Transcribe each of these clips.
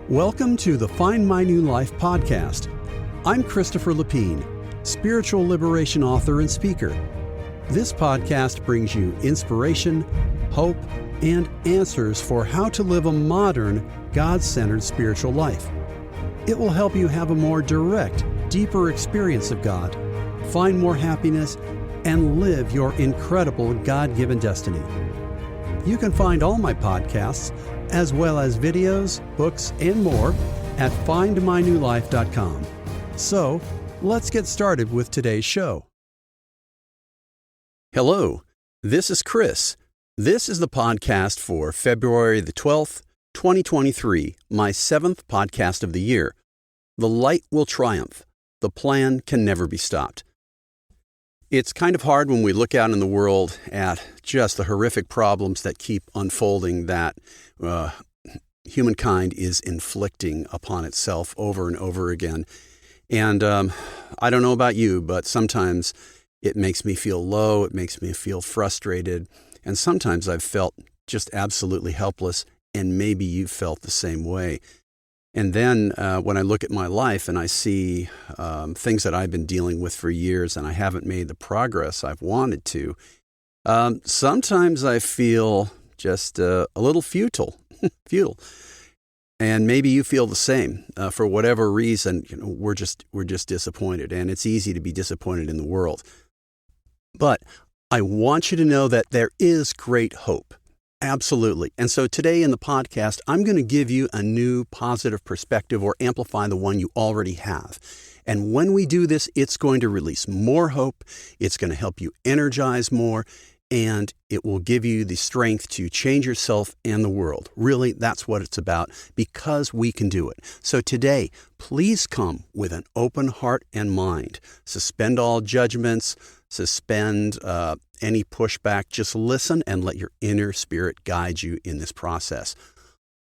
Welcome to the Find My New Life podcast. I'm Christopher Lapine, spiritual liberation author and speaker. This podcast brings you inspiration, hope, and answers for how to live a modern, God-centered spiritual life. It will help you have a more direct, deeper experience of God, find more happiness, and live your incredible God-given destiny. You can find all my podcasts, as well as videos, books, and more at findmynewlife.com. So, let's get started with today's show. Hello, this is Chris. This is the podcast for February the 12th, 2023, my 7th podcast of the year. The light will triumph. The plan can never be stopped. It's kind of hard when we look out in the world at just the horrific problems that keep unfolding that humankind is inflicting upon itself over and over again. And I don't know about you, but sometimes it makes me feel low, it makes me feel frustrated, and sometimes I've felt just absolutely helpless, and maybe you've felt the same way. And then when I look at my life and I see things that I've been dealing with for years and I haven't made the progress I've wanted to, sometimes I feel just a little futile. And maybe you feel the same. For whatever reason, we're just disappointed, and it's easy to be disappointed in the world. But I want you to know that there is great hope. Absolutely. And so today in the podcast, I'm going to give you a new positive perspective or amplify the one you already have. And when we do this, it's going to release more hope. It's going to help you energize more, and it will give you the strength to change yourself and the world. Really, that's what it's about, because we can do it. So today, please come with an open heart and mind. Suspend all judgments. Suspend any pushback. Just listen and let your inner spirit guide you in this process.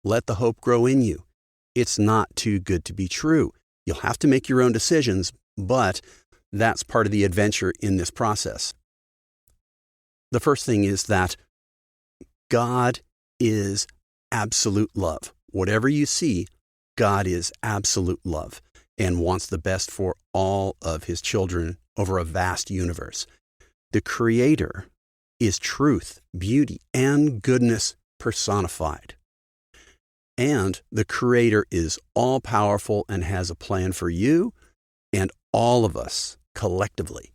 Let the hope grow in you. It's not too good to be true. You'll have to make your own decisions, but that's part of the adventure in this process. The first thing is that God is absolute love. Whatever you see, God is absolute love and wants the best for all of his children over a vast universe. The Creator is truth, beauty, and goodness personified. And the Creator is all-powerful and has a plan for you and all of us collectively.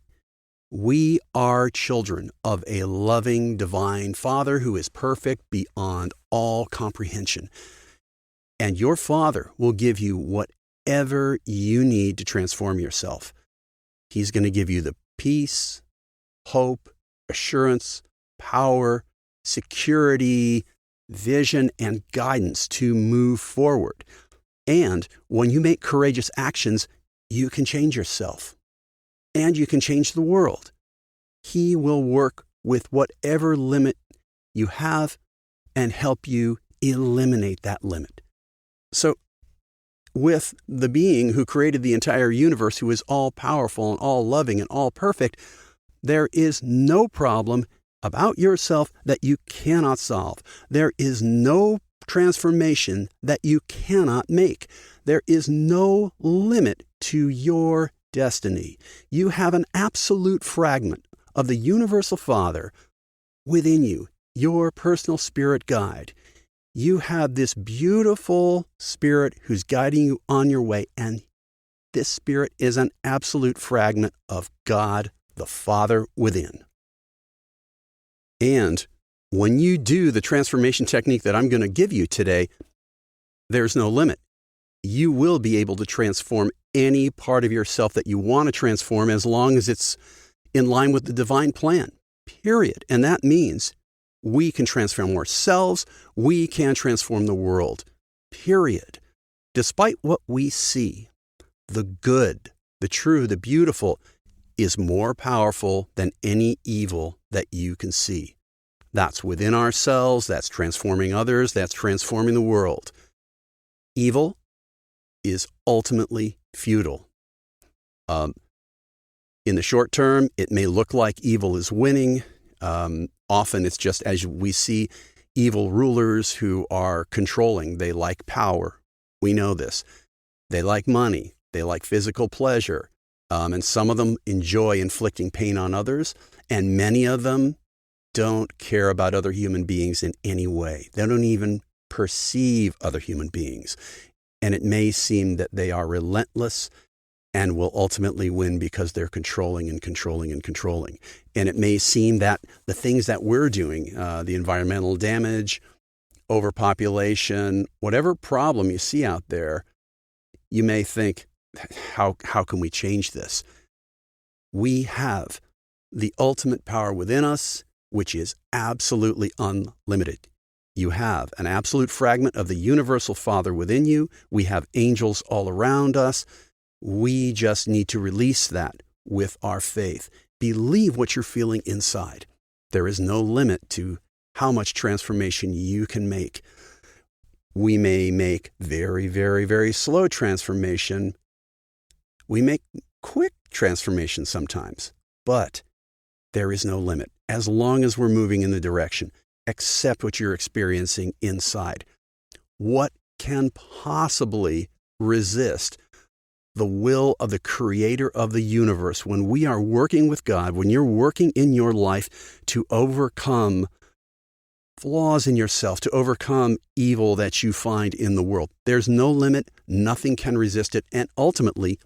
We are children of a loving, divine Father who is perfect beyond all comprehension. And your Father will give you whatever you need to transform yourself. He's going to give you the peace, hope, assurance, power, security, vision, and guidance to move forward. And when you make courageous actions, you can change yourself. And you can change the world. He will work with whatever limit you have and help you eliminate that limit. So, with the being who created the entire universe, who is all-powerful and all-loving and all-perfect, there is no problem about yourself that you cannot solve. There is no transformation that you cannot make. There is no limit to your destiny. You have an absolute fragment of the Universal Father within you, your personal spirit guide. You have this beautiful spirit who's guiding you on your way, and this spirit is an absolute fragment of God, the Father within. And when you do the transformation technique that I'm going to give you today, there's no limit. You will be able to transform any part of yourself that you want to transform as long as it's in line with the divine plan, period. And that means we can transform ourselves, we can transform the world, period. Despite what we see, the good, the true, the beautiful is more powerful than any evil that you can see. That's within ourselves, that's transforming others, that's transforming the world. Evil is ultimately futile. In the short term, it may look like evil is winning. Often it's just as we see evil rulers who are controlling. They like power. We know this. They like money. They like physical pleasure. And some of them enjoy inflicting pain on others. And many of them don't care about other human beings in any way. They don't even perceive other human beings. And it may seem that they are relentless and will ultimately win because they're controlling and controlling and controlling. And it may seem that the things that we're doing, the environmental damage, overpopulation, whatever problem you see out there, you may think, how can we change this? We have the ultimate power within us, which is absolutely unlimited. You have an absolute fragment of the universal Father within you. We have angels all around us. We just need to release that with our faith. Believe what you're feeling inside. There is no limit to how much transformation you can make. We may make very, very, very slow transformation. We make quick transformation sometimes, but there is no limit. As long as we're moving in the direction, accept what you're experiencing inside. What can possibly resist the will of the creator of the universe when we are working with God, when you're working in your life to overcome flaws in yourself, to overcome evil that you find in the world? There's no limit. Nothing can resist it. And ultimately,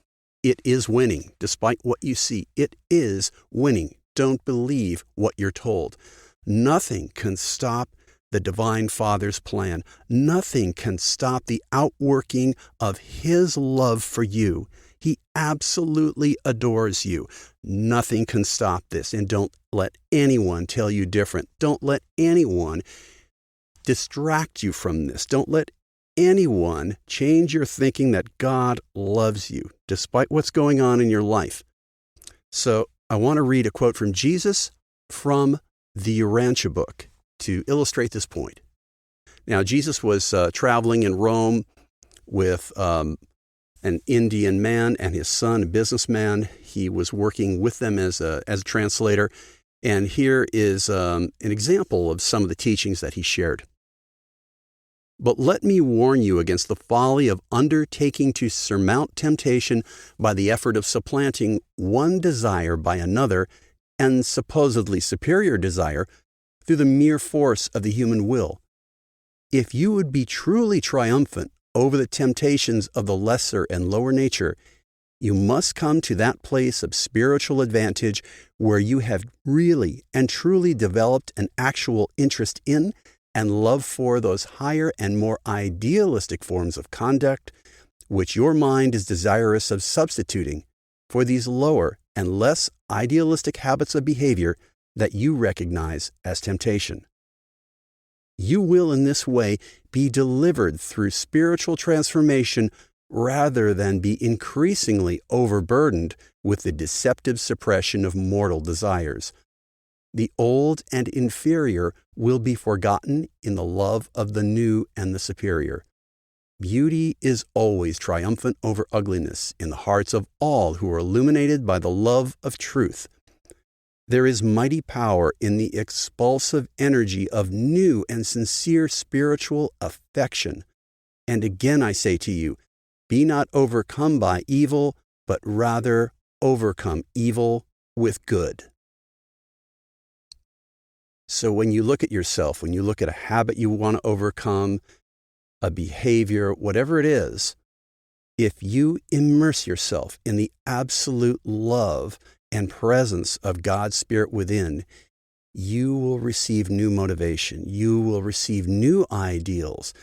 it is winning. Despite what you see, it is winning. Don't believe what you're told. Nothing can stop the Divine Father's plan. Nothing can stop the outworking of His love for you. He absolutely adores you. Nothing can stop this. And don't let anyone tell you different. Don't let anyone distract you from this. Don't let anyone change your thinking that God loves you, despite what's going on in your life. So I want to read a quote from Jesus from the Urantia book to illustrate this point. Now, Jesus was traveling in Rome with an Indian man and his son, a businessman. He was working with them as a translator. And here is an example of some of the teachings that he shared. But let me warn you against the folly of undertaking to surmount temptation by the effort of supplanting one desire by another and supposedly superior desire through the mere force of the human will. If you would be truly triumphant over the temptations of the lesser and lower nature, you must come to that place of spiritual advantage where you have really and truly developed an actual interest in and love for those higher and more idealistic forms of conduct, which your mind is desirous of substituting for these lower and less idealistic habits of behavior that you recognize as temptation. You will in this way be delivered through spiritual transformation rather than be increasingly overburdened with the deceptive suppression of mortal desires. The old and inferior will be forgotten in the love of the new and the superior. Beauty is always triumphant over ugliness in the hearts of all who are illuminated by the love of truth. There is mighty power in the expulsive energy of new and sincere spiritual affection. And again I say to you, be not overcome by evil, but rather overcome evil with good. So when you look at yourself, when you look at a habit you want to overcome, a behavior, whatever it is, if you immerse yourself in the absolute love and presence of God's Spirit within, you will receive new motivation. You will receive new ideals,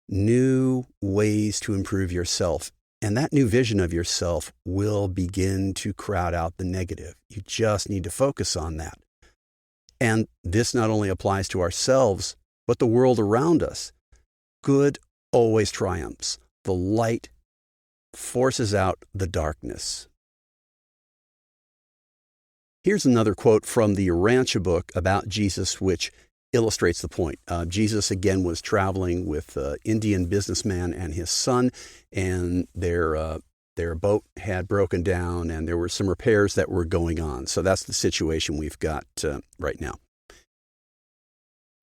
new ways to improve yourself. And that new vision of yourself will begin to crowd out the negative. You just need to focus on that. And this not only applies to ourselves, but the world around us. Good always triumphs. The light forces out the darkness. Here's another quote from the Urantia book about Jesus, which illustrates the point. Jesus, again, was traveling with an Indian businessman and his son, and their boat had broken down, and there were some repairs that were going on. So that's the situation we've got right now.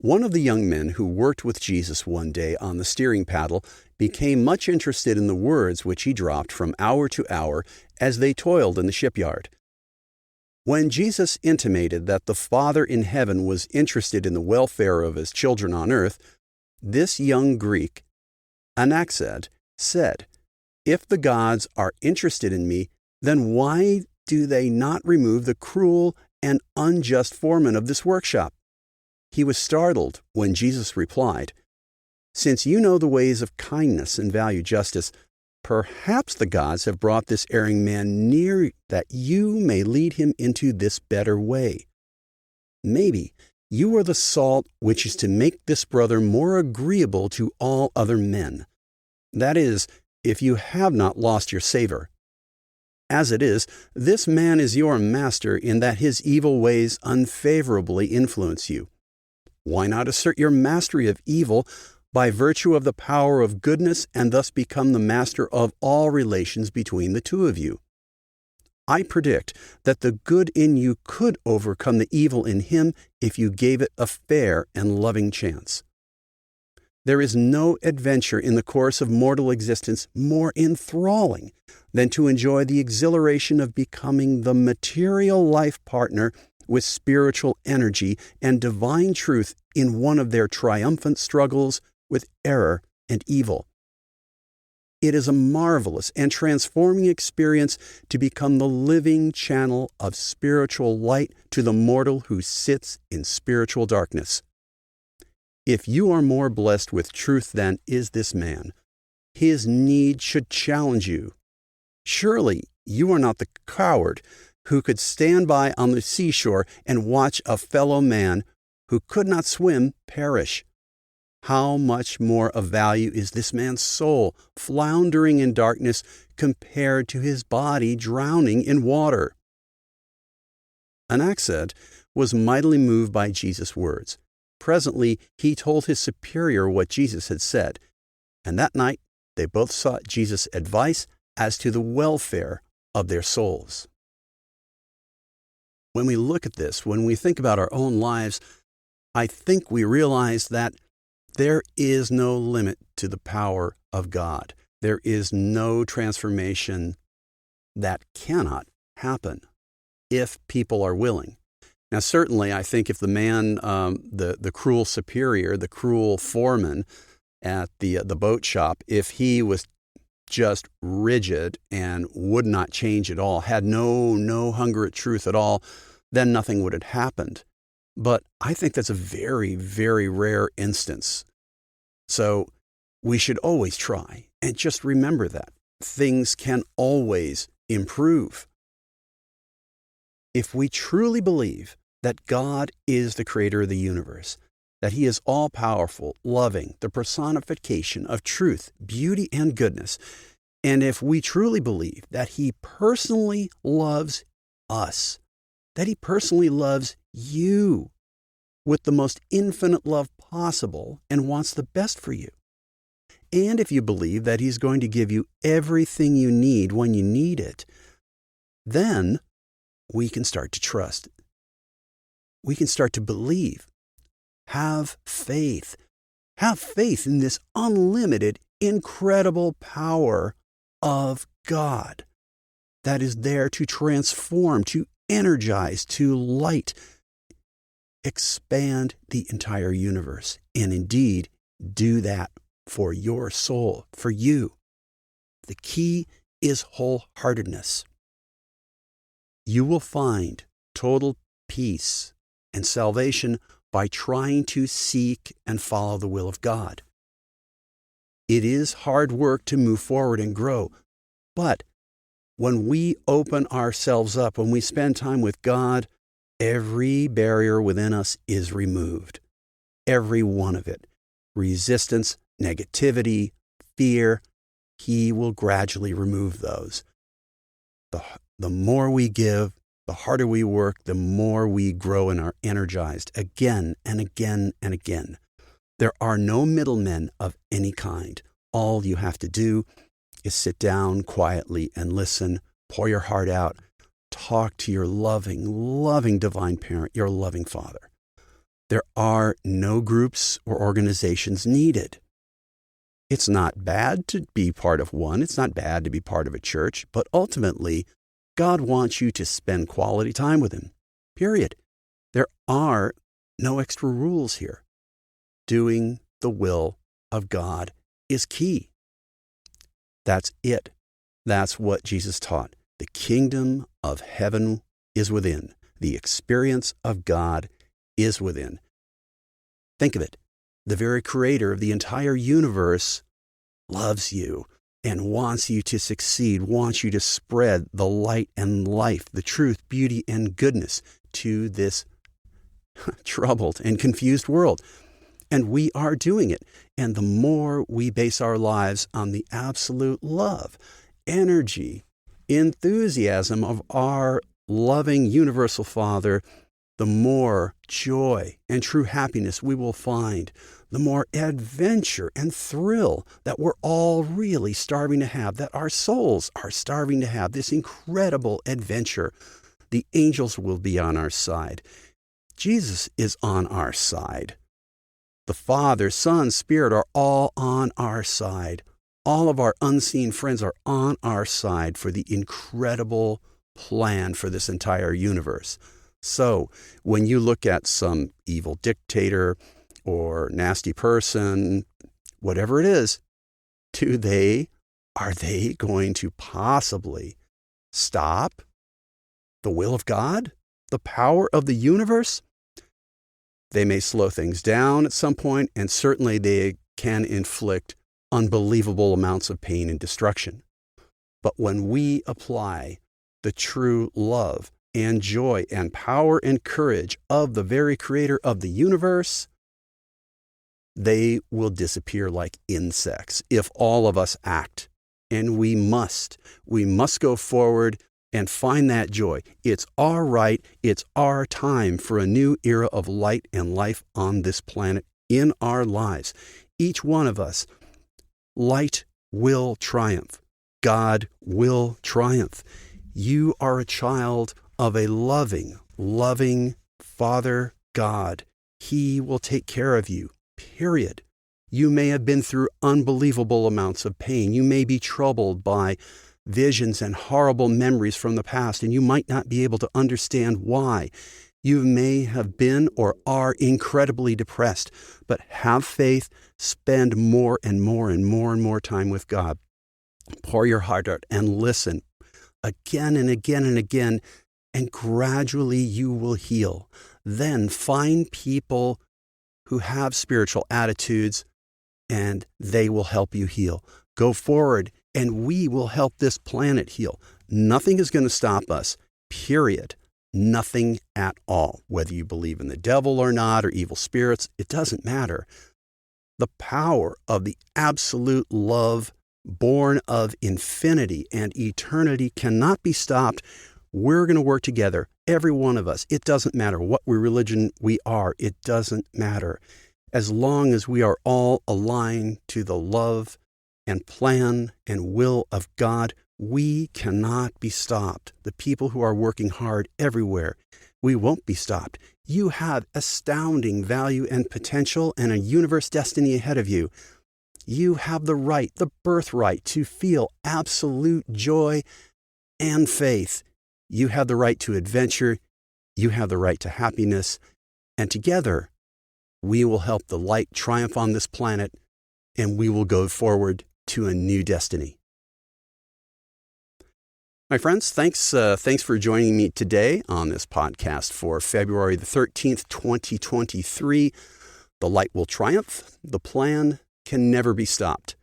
One of the young men who worked with Jesus one day on the steering paddle became much interested in the words which he dropped from hour to hour as they toiled in the shipyard. When Jesus intimated that the Father in heaven was interested in the welfare of his children on earth, this young Greek, Anaxed, said, "If the gods are interested in me, then why do they not remove the cruel and unjust foreman of this workshop?" He was startled when Jesus replied, "Since you know the ways of kindness and value justice, perhaps the gods have brought this erring man near that you may lead him into this better way. Maybe you are the salt which is to make this brother more agreeable to all other men. That is, if you have not lost your savor. As it is, this man is your master in that his evil ways unfavorably influence you. Why not assert your mastery of evil by virtue of the power of goodness and thus become the master of all relations between the two of you? I predict that the good in you could overcome the evil in him if you gave it a fair and loving chance. There is no adventure in the course of mortal existence more enthralling than to enjoy the exhilaration of becoming the material life partner with spiritual energy and divine truth in one of their triumphant struggles with error and evil. It is a marvelous and transforming experience to become the living channel of spiritual light to the mortal who sits in spiritual darkness. If you are more blessed with truth than is this man, his need should challenge you. Surely you are not the coward who could stand by on the seashore and watch a fellow man who could not swim perish. How much more of value is this man's soul floundering in darkness compared to his body drowning in water? Anaxed was mightily moved by Jesus' words. Presently, he told his superior what Jesus had said, and that night they both sought Jesus' advice as to the welfare of their souls. When we look at this, when we think about our own lives, I think we realize that there is no limit to the power of God. There is no transformation that cannot happen if people are willing. Now, certainly, I think if the man, the cruel superior, the cruel foreman at the boat shop, if he was just rigid and would not change at all, had no hunger at truth at all, then nothing would have happened. But I think that's a very, very rare instance. So we should always try and just remember that things can always improve. If we truly believe that God is the creator of the universe, that he is all-powerful, loving, the personification of truth, beauty, and goodness, and if we truly believe that he personally loves us, that he personally loves you with the most infinite love possible and wants the best for you, and if you believe that he's going to give you everything you need when you need it, then we can start to trust. We can start to believe. Have faith. Have faith in this unlimited, incredible power of God that is there to transform, to energize, to light, expand the entire universe, and indeed do that for your soul, for you. The key is wholeheartedness. You will find total peace and salvation by trying to seek and follow the will of God. It is hard work to move forward and grow, but when we open ourselves up, when we spend time with God, every barrier within us is removed. Every one of it. Resistance, negativity, fear, he will gradually remove those. The more we give, the harder we work, the more we grow and are energized again and again and again. There are no middlemen of any kind. All you have to do is sit down quietly and listen, pour your heart out, talk to your loving, loving divine parent, your loving Father. There are no groups or organizations needed. It's not bad to be part of one. It's not bad to be part of a church. But ultimately, God wants you to spend quality time with Him. Period. There are no extra rules here. Doing the will of God is key. That's it. That's what Jesus taught. The kingdom of heaven is within. The experience of God is within. Think of it. The very creator of the entire universe loves you and wants you to succeed, wants you to spread the light and life, the truth, beauty, and goodness to this troubled and confused world. And we are doing it. And the more we base our lives on the absolute love, energy, enthusiasm of our loving universal Father, the more joy and true happiness we will find, the more adventure and thrill that we're all really starving to have, that our souls are starving to have, this incredible adventure. The angels will be on our side. Jesus is on our side. The Father, Son, Spirit are all on our side. All of our unseen friends are on our side for the incredible plan for this entire universe. So when you look at some evil dictator or nasty person, whatever it is, are they going to possibly stop the will of God, the power of the universe? They may slow things down at some point, and certainly they can inflict unbelievable amounts of pain and destruction. But when we apply the true love and joy and power and courage of the very creator of the universe, they will disappear like insects if all of us act. And we must go forward and find that joy. It's our right. It's our time for a new era of light and life on this planet in our lives. Each one of us, light will triumph. God will triumph. You are a child of a loving Father God. He will take care of you, period. You may have been through unbelievable amounts of pain. You may be troubled by visions and horrible memories from the past, and you might not be able to understand why. You may have been or are incredibly depressed, but have faith, spend more and more and more and more time with God. Pour your heart out and listen again and again and again, and gradually you will heal. Then find people who have spiritual attitudes, and they will help you heal. Go forward, and we will help this planet heal. Nothing is going to stop us, period. Nothing at all. Whether you believe in the devil or not, or evil spirits, it doesn't matter. The power of the absolute love born of infinity and eternity cannot be stopped. We're going to work together, every one of us. It doesn't matter what religion we are. It doesn't matter. As long as we are all aligned to the love and plan and will of God, we cannot be stopped. The people who are working hard everywhere, we won't be stopped. You have astounding value and potential and a universe destiny ahead of you. You have the right, the birthright to feel absolute joy and faith. You have the right to adventure. You have the right to happiness. And together, we will help the light triumph on this planet, and we will go forward to a new destiny. My friends, thanks for joining me today on this podcast for February the 13th, 2023. The light will triumph. The plan can never be stopped.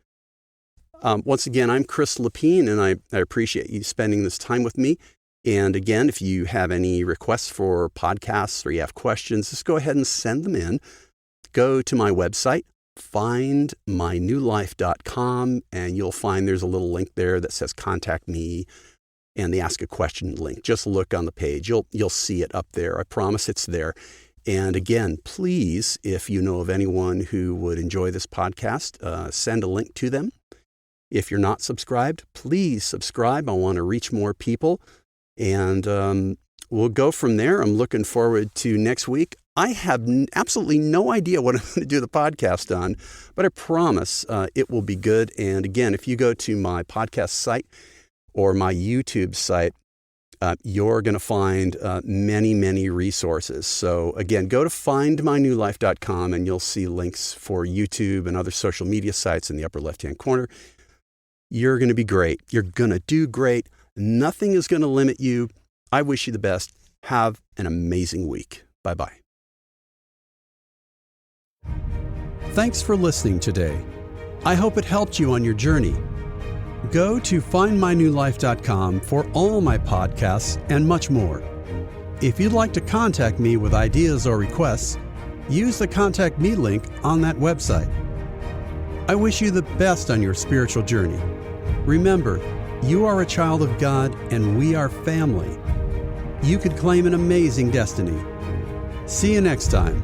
Once again, I'm Chris Lapine, and I appreciate you spending this time with me. And again, if you have any requests for podcasts or you have questions, just go ahead and send them in. Go to my website, findmynewlife.com, and you'll find there's a little link there that says Contact Me and the Ask a Question link. Just look on the page. You'll see it up there. I promise it's there. And again, please, if you know of anyone who would enjoy this podcast, send a link to them. If you're not subscribed, please subscribe. I want to reach more people. And we'll go from there. I'm looking forward to next week. I have absolutely no idea what I'm going to do the podcast on, but I promise it will be good. And again, if you go to my podcast site or my YouTube site, you're going to find many, many resources. So again, go to findmynewlife.com and you'll see links for YouTube and other social media sites in the upper left-hand corner. You're going to be great. You're going to do great. Nothing is going to limit you. I wish you the best. Have an amazing week. Bye-bye. Thanks for listening today. I hope it helped you on your journey. Go to findmynewlife.com for all my podcasts and much more. If you'd like to contact me with ideas or requests, use the Contact Me link on that website. I wish you the best on your spiritual journey. Remember, you are a child of God and we are family. You could claim an amazing destiny. See you next time.